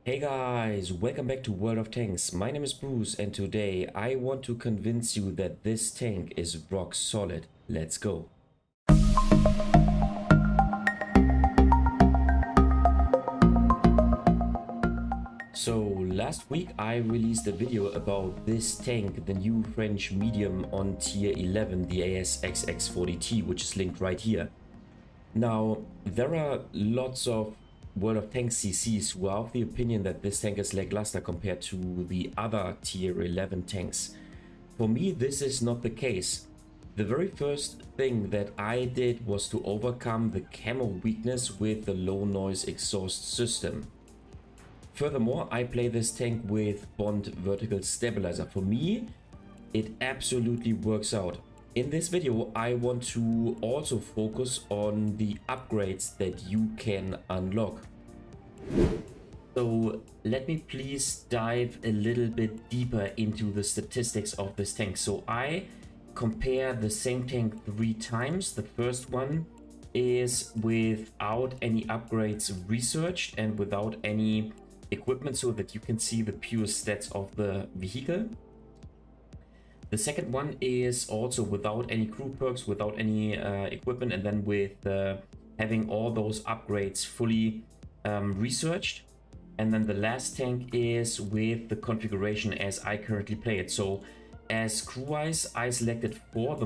Hey guys, welcome back to World of Tanks. My name is Bruce and today I want to convince you that this tank is rock solid. Let's go. So last week I released a video about this tank, the new French medium on tier 11, the AS-XX-40t, which is linked right here. Now, there are lots of World of Tanks CCs who are of the opinion that this tank is lackluster compared to the other tier 11 tanks. For me, this is not the case. The very first thing that I did was to overcome the camo weakness with the low noise exhaust system. Furthermore, I play this tank with Bond vertical stabilizer. For me, it absolutely works out. In this video, I want to also focus on the upgrades that you can unlock. So let me please dive a little bit deeper into the statistics of this tank. So I compare the same tank 3 times. The first one is without any upgrades researched and without any equipment so that you can see the pure stats of the vehicle. The second one is also without any crew perks, without any equipment, and then with having all those upgrades fully researched. And then the last tank is with the configuration as I currently play it. So as crew-wise, I selected the four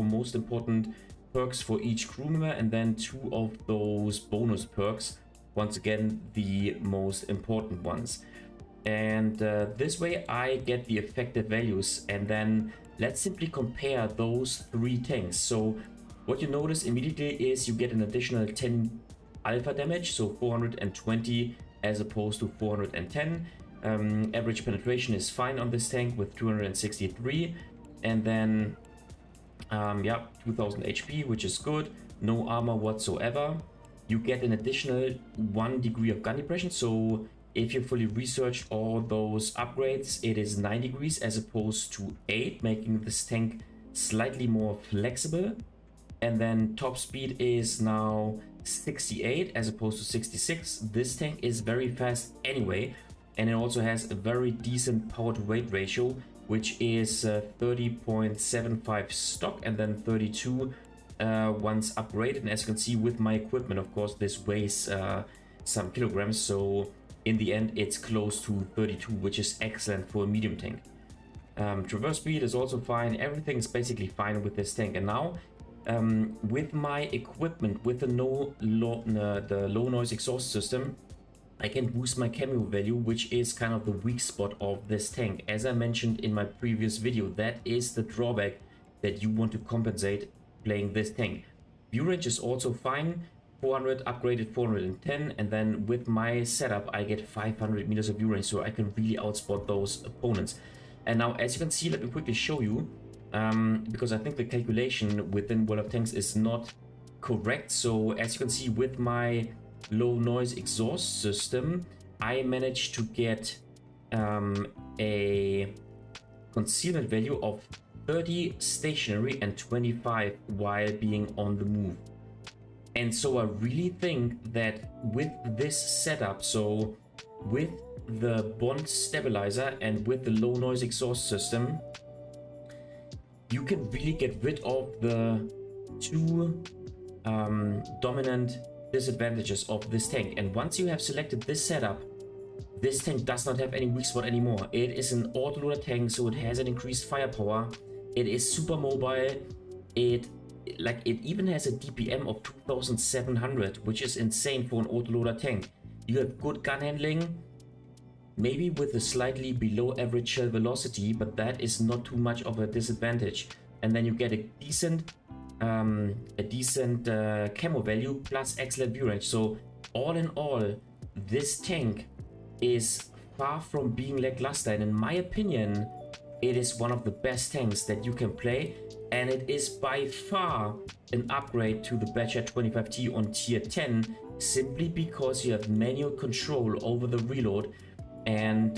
most important perks for each crew member, and then 2 of those bonus perks, once again the most important ones. And this way I get the effective values, and then let's simply compare those 3 tanks. So what you notice immediately is you get an additional 10 alpha damage, so 420 as opposed to 410. Average penetration is fine on this tank with 263, and then 2000 HP, which is good. No armor whatsoever. You get an additional 1 degree of gun depression, so if you fully researched all those upgrades, it is 9 degrees as opposed to 8, making this tank slightly more flexible. And then top speed is now 68 as opposed to 66. This tank is very fast anyway, and it also has a very decent power to weight ratio, which is 30.75 stock and then 32 once upgraded. And as you can see with my equipment, of course, this weighs some kilograms, so in the end it's close to 32, which is excellent for a medium tank. Traverse speed is also fine. Everything is basically fine with this tank. And now with my equipment, with the low noise exhaust system, I can boost my camo value, which is kind of the weak spot of this tank. As I mentioned in my previous video, that is the drawback that you want to compensate playing this tank. View range is also fine. 400 upgraded 410, and then with my setup I get 500 meters of view range, so I can really outspot those opponents. And now, as you can see, let me quickly show you, because I think the calculation within World of Tanks is not correct. So as you can see with my low noise exhaust system, I managed to get a concealment value of 30 stationary and 25 while being on the move. And so I really think that with this setup, so with the Bond stabilizer and with the low noise exhaust system, you can really get rid of the 2 dominant disadvantages of this tank. And once you have selected this setup, this tank does not have any weak spot anymore. It is an autoloader tank, so it has an increased firepower. It is super mobile. It even has a DPM of 2700, which is insane for an autoloader tank. You have good gun handling, maybe with a slightly below average shell velocity, but that is not too much of a disadvantage. And then you get a decent camo value plus excellent view range. So all in all, this tank is far from being lackluster, and in my opinion, it is one of the best tanks that you can play. And it is by far an upgrade to the Badger 25T on tier 10, simply because you have manual control over the reload, and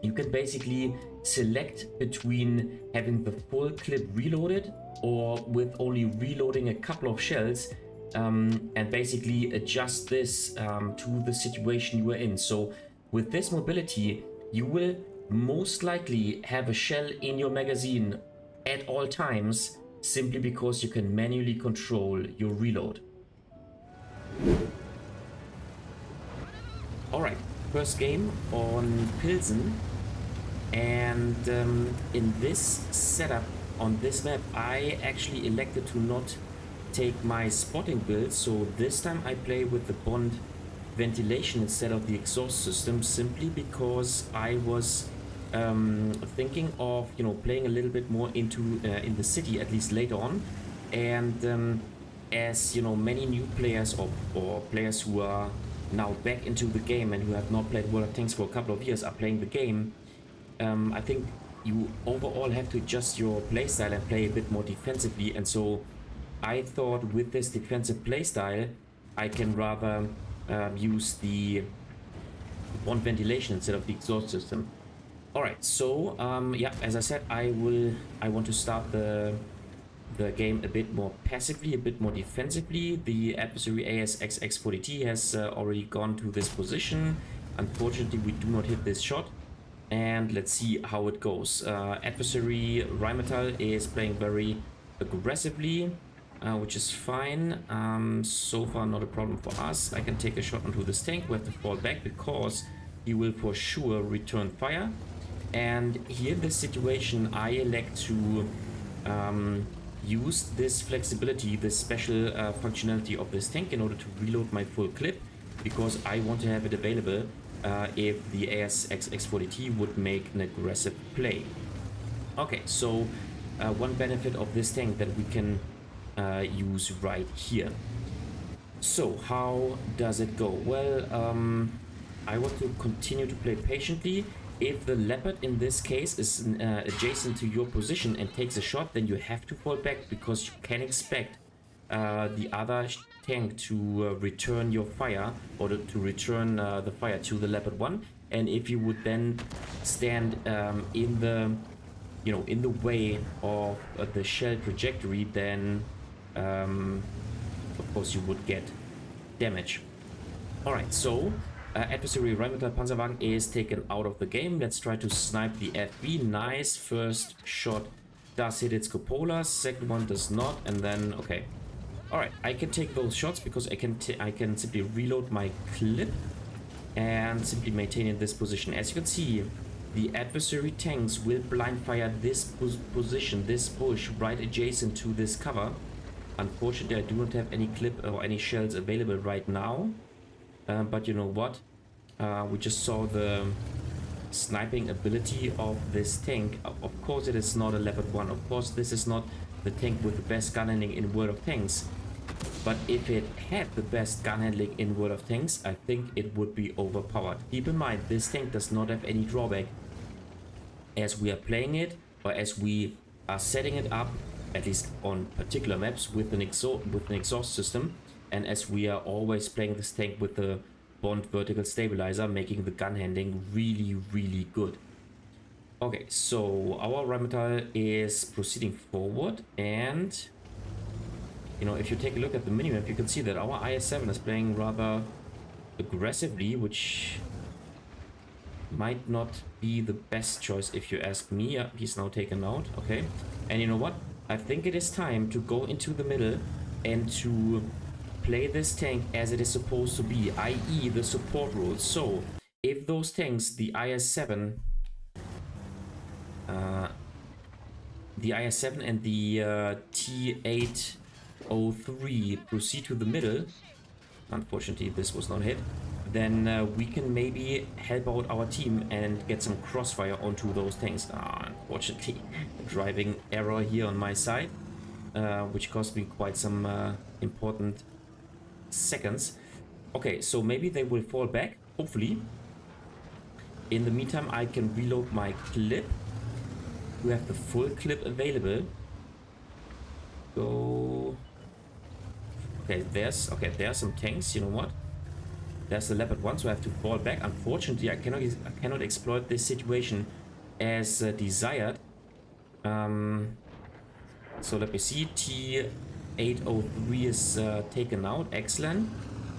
you can basically select between having the full clip reloaded or with only reloading a couple of shells. and basically adjust this to the situation you are in. So with this mobility, you will most likely have a shell in your magazine at all times, simply because you can manually control your reload. Alright, first game on Pilsen, and in this setup on this map I actually elected to not take my spotting build, so this time I play with the bond ventilation instead of the exhaust system, simply because I was thinking of, you know, playing a little bit more into in the city, at least later on. And as you know, many new players or players who are now back into the game and who have not played World of Tanks for a couple of years are playing the game, I think you overall have to adjust your playstyle and play a bit more defensively. And so I thought with this defensive playstyle, I can rather use the bond ventilation instead of the exhaust system. Alright, so yeah, as I said, I want to start the game a bit more passively, a bit more defensively. The adversary AS-XX-40t has already gone to this position. Unfortunately, we do not hit this shot. And let's see how it goes. Adversary Rheinmetall is playing very aggressively, which is fine. So far not a problem for us. I can take a shot onto this tank. We have to fall back because he will for sure return fire. And here in this situation, I elect to use this flexibility, this special functionality of this tank in order to reload my full clip, because I want to have it available if the AS-XX-40t would make an aggressive play. Okay, so one benefit of this tank that we can use right here. So how does it go? Well, I want to continue to play patiently. If the leopard in this case is adjacent to your position and takes a shot, then you have to fall back, because you can expect the other tank to return your fire, or to return the fire to the leopard one. And if you would then stand in the, you know, in the way of the shell trajectory, then of course you would get damage. All right, so adversary Rheinmetall Panzerwagen is taken out of the game. Let's try to snipe the FB. Nice. First shot does hit its cupola. Second one does not. And then, okay. Alright, I can take those shots because I can simply reload my clip and simply maintain in this position. As you can see, the adversary tanks will blind fire this position, this bush right adjacent to this cover. Unfortunately, I do not have any clip or any shells available right now. But you know what? We just saw the sniping ability of this tank. Of course, it is not a Leopard 1. Of course, this is not the tank with the best gun handling in World of Tanks. But if it had the best gun handling in World of Tanks, I think it would be overpowered. Keep in mind, this tank does not have any drawback. As we are playing it, or as we are setting it up, at least on particular maps, with an exhaust system, and as we are always playing this tank with the Bond vertical stabilizer, making the gun handling really, really good. Okay, so our Rheinmetall is proceeding forward, and you know, if you take a look at the minimap, you can see that our IS-7 is playing rather aggressively, which might not be the best choice if you ask me. Yeah, he's now taken out. Okay, and you know what? I think it is time to go into the middle and to play this tank as it is supposed to be, i.e. the support role. So if those tanks, the IS-7 and the T-803 proceed to the middle, unfortunately this was not hit, then we can maybe help out our team and get some crossfire onto those tanks. Unfortunately, a driving error here on my side, which cost me quite some important seconds. Okay, so maybe they will fall back, hopefully. In the meantime, I can reload my clip. We have the full clip available. Go. Okay, there's some tanks. You know what? There's the Leopard 1, so I have to fall back. Unfortunately, I cannot exploit this situation as desired. So let me see. 803 is taken out. Excellent.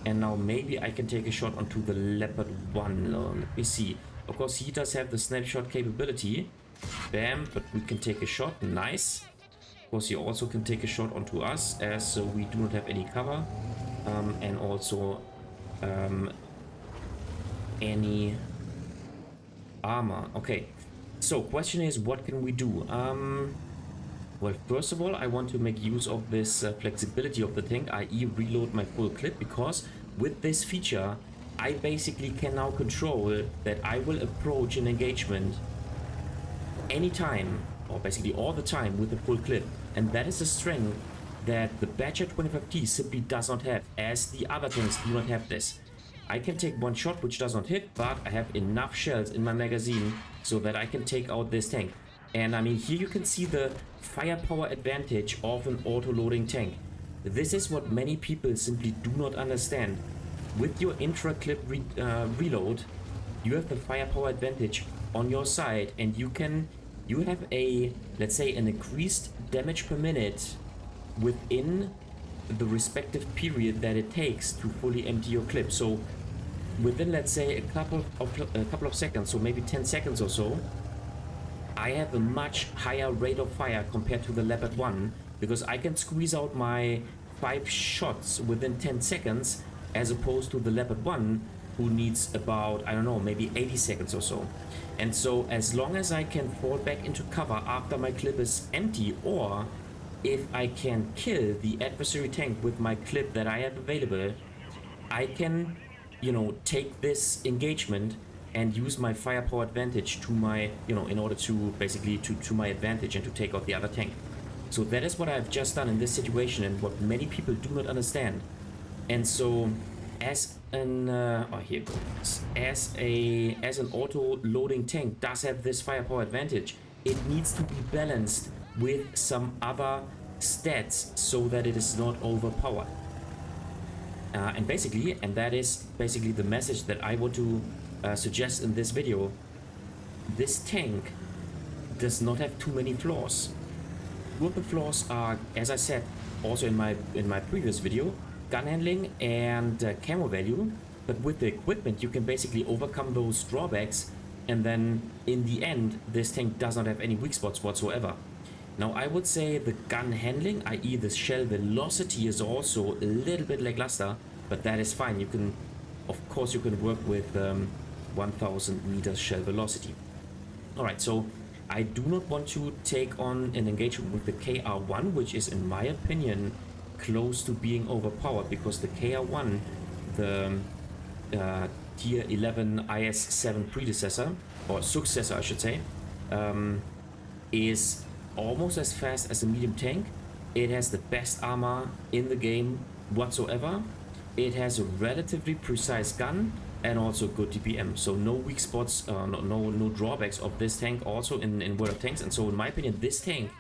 And now maybe I can take a shot onto the Leopard 1. Let me see. Of course, he does have the snapshot capability. Bam, but we can take a shot. Nice. Of course, he also can take a shot onto us, as we do not have any cover. And also any armor. Okay. So, question is, what can we do? Well, first of all, I want to make use of this flexibility of the tank, i.e. reload my full clip, because with this feature, I basically can now control that I will approach an engagement anytime, or basically all the time, with a full clip. And that is a strength that the Badger 25T simply does not have, as the other tanks do not have this. I can take one shot which does not hit, but I have enough shells in my magazine so that I can take out this tank. And I mean, here you can see the firepower advantage of an auto-loading tank. This is what many people simply do not understand. With your intra-clip reload, you have the firepower advantage on your side, and you have a, let's say, an increased damage per minute within the respective period that it takes to fully empty your clip. So within, let's say, a couple of seconds, so maybe 10 seconds or so, I have a much higher rate of fire compared to the Leopard 1, because I can squeeze out my 5 shots within 10 seconds, as opposed to the Leopard 1, who needs about, I don't know, maybe 80 seconds or so. And so as long as I can fall back into cover after my clip is empty, or if I can kill the adversary tank with my clip that I have available, I can, you know, take this engagement and use my firepower advantage to my, you know, in order to basically to my advantage and to take out the other tank. So that is what I've just done in this situation, and what many people do not understand. And so as an here goes, as an auto loading tank does have this firepower advantage, it needs to be balanced with some other stats so that it is not overpowered. And that is basically the message that I want to suggest in this video. This tank does not have too many flaws. Two of the flaws are, as I said also in my previous video, gun handling and camo value. But with the equipment, you can basically overcome those drawbacks, and then in the end, this tank does not have any weak spots whatsoever. Now, I would say the gun handling, i.e. the shell velocity, is also a little bit lackluster, but that is fine. You can, of course, you can work with 1000 meters shell velocity. Alright, so I do not want to take on an engagement with the KR1, which is, in my opinion, close to being overpowered, because the KR1, the tier 11 IS-7 predecessor, or successor I should say, is almost as fast as a medium tank. It has the best armor in the game whatsoever. It has a relatively precise gun and also good DPM, so no weak spots, no drawbacks of this tank also in World of Tanks. And so in my opinion, this tank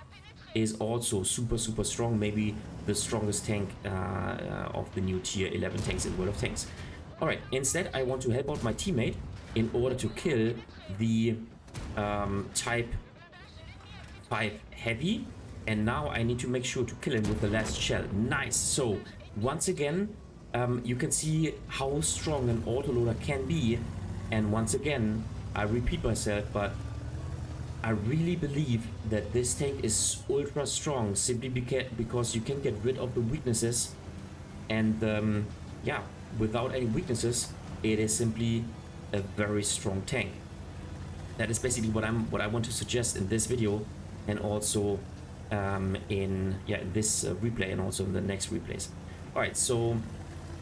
is also super strong, maybe the strongest tank of the new tier 11 tanks in World of Tanks. Alright, instead I want to help out my teammate in order to kill the type 5 heavy, and now I need to make sure to kill him with the last shell. Nice. So once again, you can see how strong an autoloader can be, and once again I repeat myself, but I really believe that this tank is ultra strong simply because you can get rid of the weaknesses, and yeah, without any weaknesses, it is simply a very strong tank. That is basically what I want to suggest in this video, and also in this replay, and also in the next replays. All right, so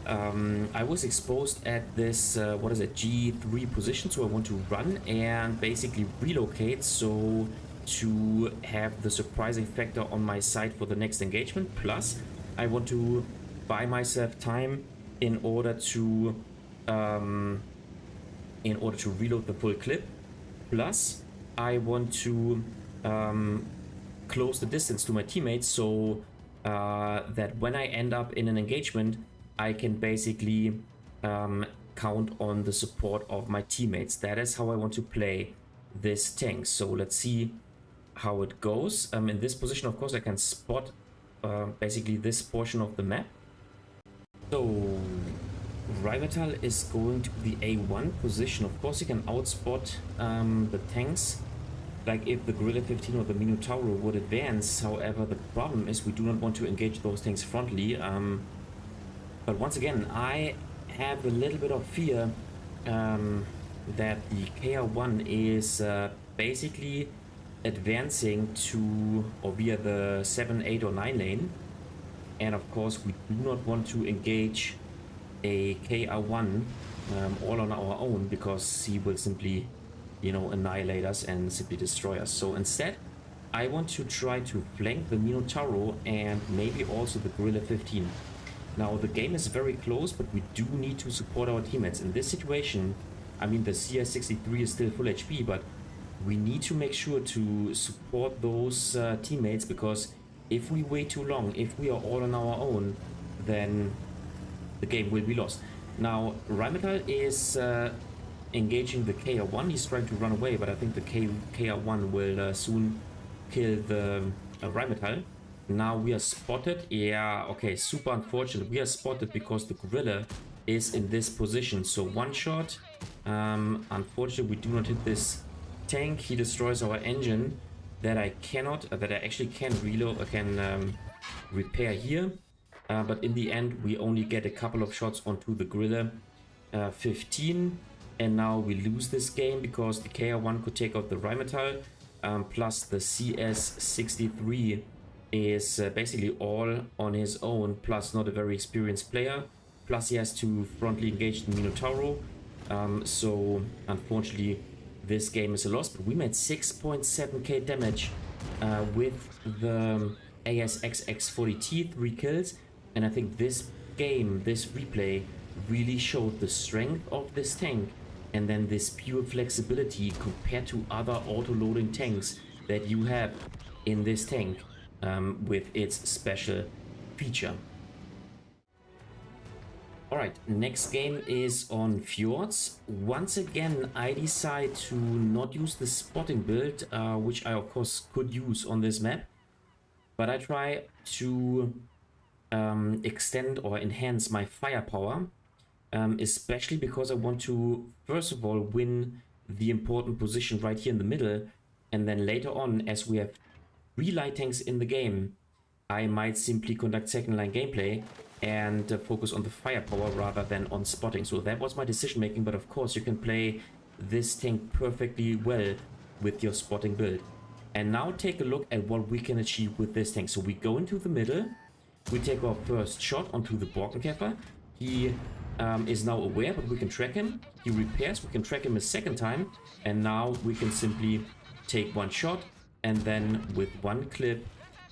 I was exposed at this G3 position, so I want to run and basically relocate, so to have the surprising factor on my side for the next engagement. Plus I want to buy myself time in order to reload the full clip. Plus I want to close the distance to my teammates, so that when I end up in an engagement, I can basically count on the support of my teammates. That is how I want to play this tank. So let's see how it goes. In this position, of course, I can spot basically this portion of the map. So Rheinmetall is going to the A1 position. Of course, you can outspot the tanks, like if the Guerrilla 15 or the Minotauro would advance. However, the problem is we do not want to engage those tanks frontally. But once again, I have a little bit of fear that the KR1 is basically advancing to or via the 7, 8 or 9 lane. And of course, we do not want to engage a KR1 all on our own, because he will simply, you know, annihilate us and simply destroy us. So instead, I want to try to flank the Minotauro and maybe also the Guerrilla 15. Now, the game is very close, but we do need to support our teammates. In this situation, I mean, the CS-63 is still full HP, but we need to make sure to support those teammates, because if we wait too long, if we are all on our own, then the game will be lost. Now, Rheinmetall is engaging the KR1. He's trying to run away, but I think the KR1 will soon kill the Rheinmetall. Now we are spotted. Yeah, okay, super unfortunate. We are spotted because the Guerrilla is in this position. So one shot. Unfortunately, we do not hit this tank. He destroys our engine that I actually can reload, repair here. But in the end, we only get a couple of shots onto the Guerrilla 15. And now we lose this game because the KR1 could take out the Rheinmetall. Plus the CS-63 is basically all on his own, plus not a very experienced player. Plus he has to frontally engage the Minotauro. So unfortunately, this game is a loss. But we made 6.7k damage with the AS-XX-40t, 3 kills. And I think this game, this replay, really showed the strength of this tank. And then this pure flexibility compared to other auto-loading tanks that you have in this tank with its special feature. Alright, next game is on Fjords. Once again, I decide to not use the spotting build, which I of course could use on this map. But I try to extend or enhance my firepower. Especially because I want to, first of all, win the important position right here in the middle. And then later on, as we have 3 light tanks in the game, I might simply conduct second line gameplay and focus on the firepower rather than on spotting. So that was my decision making, but of course you can play this tank perfectly well with your spotting build. And now take a look at what we can achieve with this tank. So we go into the middle, we take our first shot onto the Borkenkäfer. He is now aware, but we can track him. He repairs, we can track him a second time, and now we can simply take one shot, and then with one clip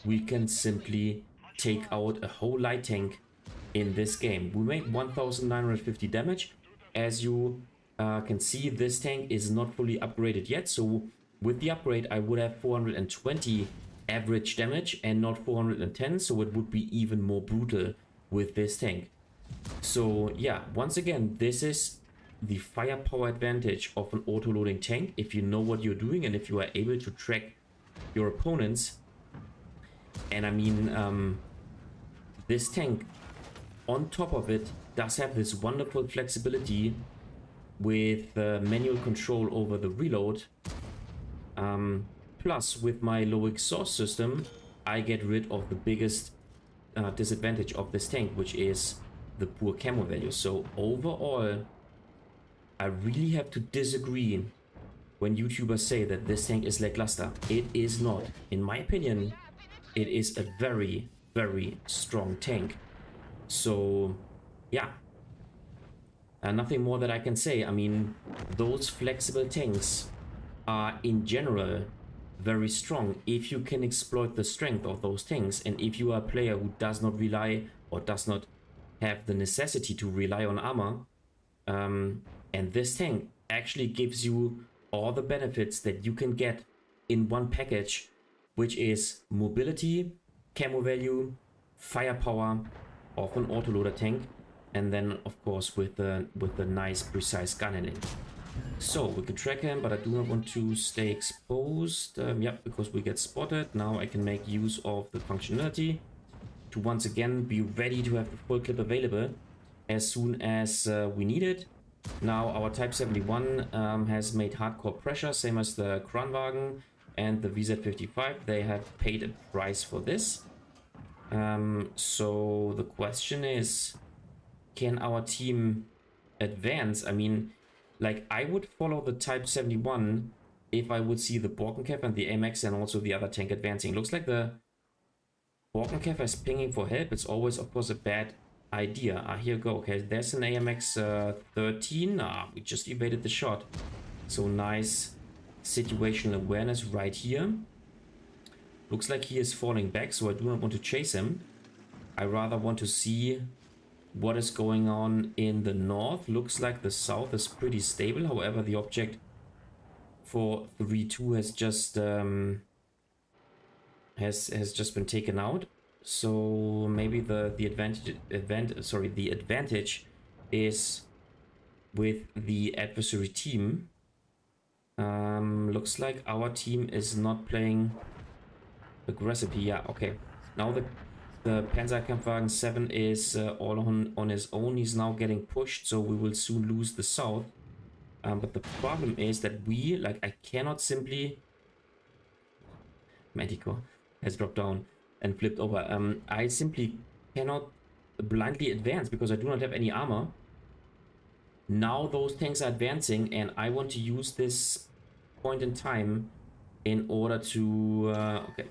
we can simply take out a whole light tank in this game. We made 1950 damage. As you can see, this tank is not fully upgraded yet, so with the upgrade I would have 420 average damage and not 410, so it would be even more brutal with this tank. So yeah, once again, this is the firepower advantage of an auto-loading tank if you know what you're doing and if you are able to track your opponents. And I mean, this tank, on top of it, does have this wonderful flexibility with manual control over the reload. Plus, with my low exhaust system, I get rid of the biggest disadvantage of this tank, which is the poor camo value. So overall, I really have to disagree when YouTubers say that this tank is lackluster. It is not. In my opinion, it is a very, very strong tank. So yeah, nothing more that I can say. I mean, those flexible tanks are in general very strong if you can exploit the strength of those tanks, and if you are a player who does not rely or does not have the necessity to rely on armor. And this tank actually gives you all the benefits that you can get in one package, which is mobility, camo value, firepower of an autoloader tank, and then of course with the nice precise gun in it. So we can track him, but I do not want to stay exposed. Yep, because we get spotted. Now I can make use of the functionality. to once again be ready to have the full clip available as soon as we need it. Now our Type 71 has made hardcore pressure, same as the Kranwagen and the WZ-55. They have paid a price for this. So the question is, can our team advance? I mean, like, I would follow the Type 71 if I would see the Borkenkäfer and the AMX and also the other tank advancing. Looks like the Borkenkäfer is pinging for help. It's always, of course, a bad idea. Here we go. Okay, there's an AMX-13. We just evaded the shot. So nice situational awareness right here. Looks like he is falling back, so I do not want to chase him. I rather want to see what is going on in the north. Looks like the south is pretty stable. However, the object for 3-2 has just has just been taken out. So maybe the advantage is with the adversary team. Looks like our team is not playing aggressively. Yeah, okay. Now the Panzerkampfwagen 7 is all on his own. He's now getting pushed, so we will soon lose the south. But the problem is that we, like, I cannot simply... Manticore has dropped down and flipped over. I simply cannot blindly advance because I do not have any armor. Now those tanks are advancing, and I want to use this point in time in order to... okay,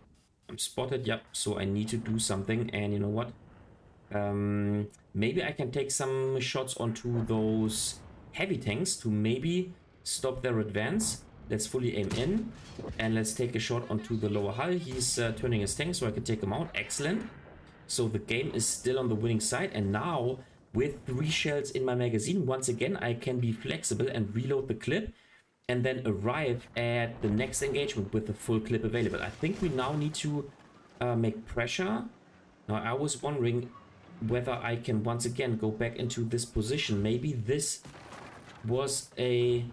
I'm spotted, yep, so I need to do something, and you know what? Maybe I can take some shots onto those heavy tanks to maybe stop their advance. Let's fully aim in, and let's take a shot onto the lower hull. He's turning his tank, so I can take him out. Excellent. So the game is still on the winning side, and now with 3 shells in my magazine, once again, I can be flexible and reload the clip, and then arrive at the next engagement with the full clip available. I think we now need to make pressure. Now, I was wondering whether I can once again go back into this position. Maybe this was a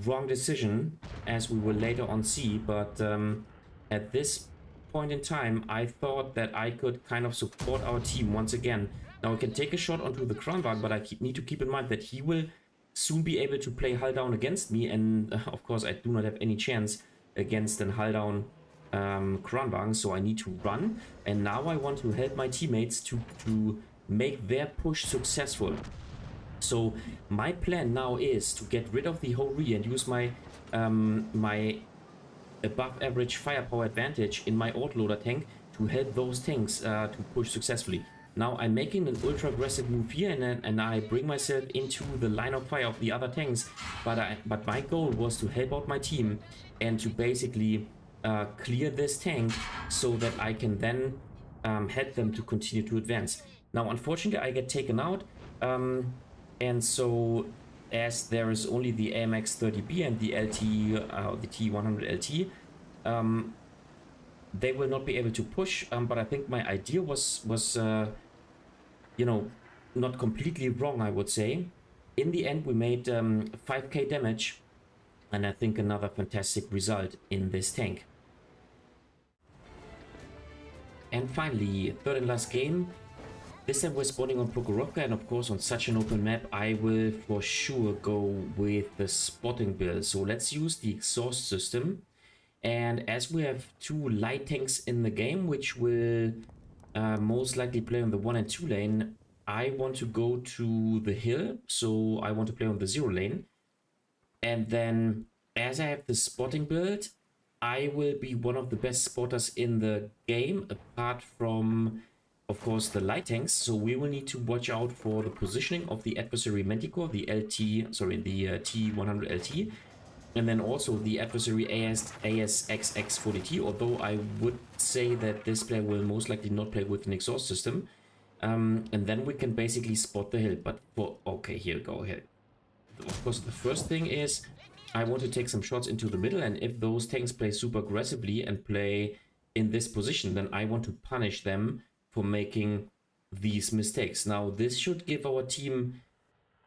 wrong decision, as we will later on see, but at this point in time, I thought that I could kind of support our team once again. Now, I can take a shot onto the Kranwagen, but I need to keep in mind that he will soon be able to play hull down against me, and of course I do not have any chance against an hull down Kranwagen, so I need to run. And now I want to help my teammates to make their push successful. So my plan now is to get rid of the Ho-Ri and use my my above average firepower advantage in my autoloader tank to help those tanks to push successfully. Now I'm making an ultra aggressive move here, and I bring myself into the line of fire of the other tanks, but my goal was to help out my team and to basically clear this tank so that I can then help them to continue to advance. Now unfortunately I get taken out, and so as there is only the AMX-30B and the the T100LT, they will not be able to push, but I think my idea was you know, not completely wrong, I would say. In the end, we made 5k damage, and I think another fantastic result in this tank. And finally, third and last game. This time we're spawning on Prokhorovka, and of course on such an open map I will for sure go with the spotting build. So let's use the exhaust system. And as we have 2 light tanks in the game, which will most likely play on the 1 and 2 lane, I want to go to the hill, so I want to play on the 0 lane. And then as I have the spotting build, I will be one of the best spotters in the game, apart from, of course, the light tanks. So we will need to watch out for the positioning of the adversary Manticore, the T100LT, and then also the adversary AS-XX-40t, although I would say that this player will most likely not play with an exhaust system. And then we can basically spot the hill. But for... okay, here we go. Here. Of course, the first thing is I want to take some shots into the middle, and if those tanks play super aggressively and play in this position, then I want to punish them for making these mistakes. Now, this should give our team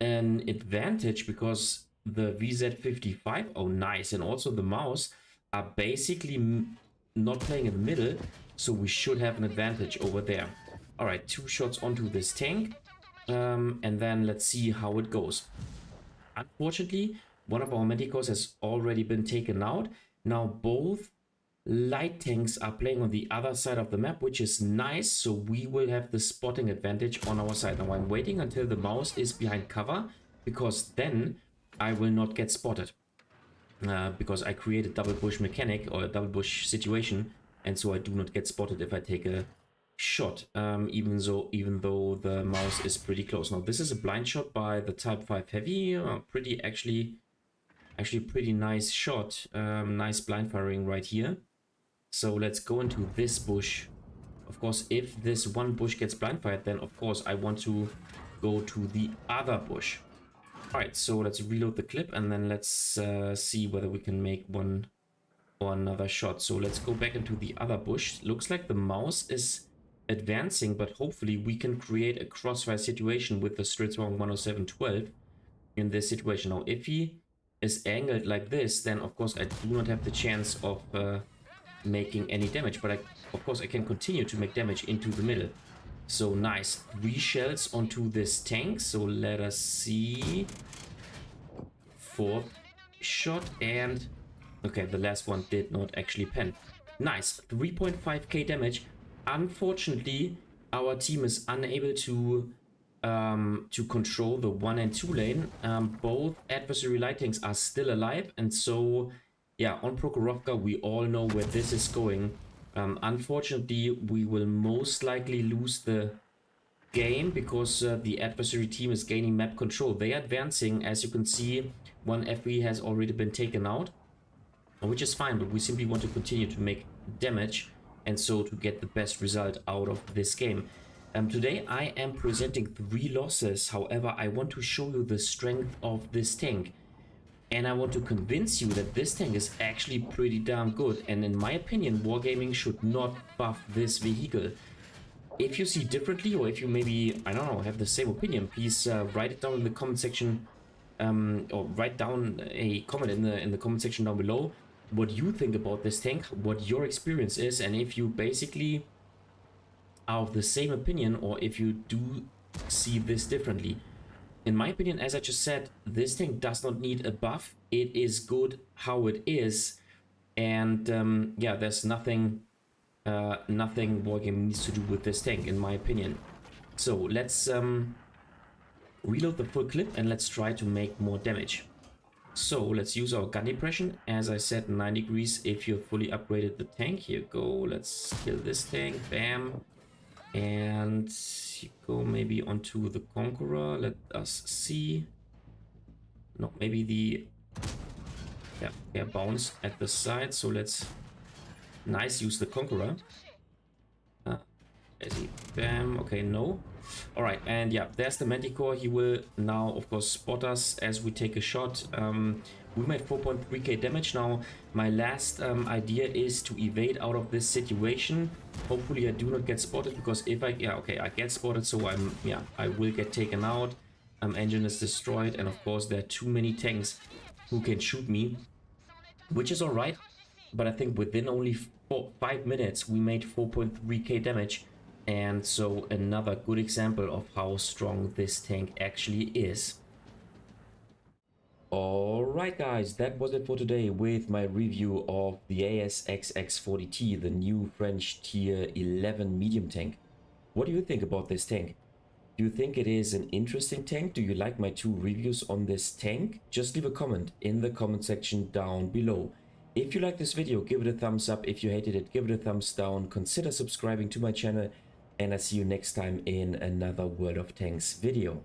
an advantage because the WZ-55, oh nice, and also the mouse are basically not playing in the middle, so we should have an advantage over there. All right, 2 shots onto this tank, and then let's see how it goes. Unfortunately, one of our Manticores has already been taken out. Now both light tanks are playing on the other side of the map, which is nice, so we will have the spotting advantage on our side. Now I'm waiting until the mouse is behind cover, because then I will not get spotted. Because I create a double bush mechanic or a double bush situation, and so I do not get spotted if I take a shot, even though the mouse is pretty close. Now this is a blind shot by the Type 5 Heavy, actually pretty nice shot, nice blind firing right here. So let's go into this bush. Of course, if this one bush gets blind fired, then of course I want to go to the other bush. Alright, so let's reload the clip and then let's see whether we can make one or another shot. So let's go back into the other bush. Looks like the mouse is advancing, but hopefully we can create a crossfire situation with the Stratron 10712 in this situation. Now, if he is angled like this, then of course I do not have the chance of making any damage, but of course I can continue to make damage into the middle. So nice, 3 shells onto this tank. So let us see. 4th shot, and okay, the last one did not actually pen. Nice, 3.5k damage. Unfortunately, our team is unable to control the 1 and 2 lane. Both adversary light tanks are still alive, and so yeah, on Prokhorovka we all know where this is going. Unfortunately, we will most likely lose the game because the adversary team is gaining map control. They are advancing, as you can see. One FV has already been taken out, which is fine, but we simply want to continue to make damage and so to get the best result out of this game. Today I am presenting 3 losses. However, I want to show you the strength of this tank. And I want to convince you that this tank is actually pretty damn good. And in my opinion, Wargaming should not buff this vehicle. If you see differently, or if you maybe, I don't know, have the same opinion, please write it down in the comment section. Or write down a comment in the comment section down below what you think about this tank, what your experience is, and if you basically are of the same opinion or if you do see this differently. In my opinion, as I just said, this tank does not need a buff. It is good how it is, and yeah, there's nothing Wargaming needs to do with this tank, in my opinion. So let's reload the full clip and let's try to make more damage. So let's use our gun depression. As I said, 9 degrees if you've fully upgraded the tank. Here you go. Let's kill this tank. Bam. And you go maybe onto the Conqueror. Let us see. No, maybe the yeah, bounce at the side. So let's nice use the Conqueror. Is he? Bam. Okay, no. All right, and yeah, there's the Manticore. He will now, of course, spot us as we take a shot. We made 4.3k damage. Now, my last idea is to evade out of this situation. Hopefully, I do not get spotted, because if I get spotted, so I will get taken out. Engine is destroyed, and of course, there are too many tanks who can shoot me, which is all right. But I think within only 5 minutes, we made 4.3k damage. And so another good example of how strong this tank actually is. Alright guys, that was it for today with my review of the AS-XX-40t, the new French tier 11 medium tank. What do you think about this tank? Do you think it is an interesting tank? Do you like my 2 reviews on this tank? Just leave a comment in the comment section down below. If you like this video, give it a thumbs up. If you hated it, give it a thumbs down. Consider subscribing to my channel. And I'll see you next time in another World of Tanks video.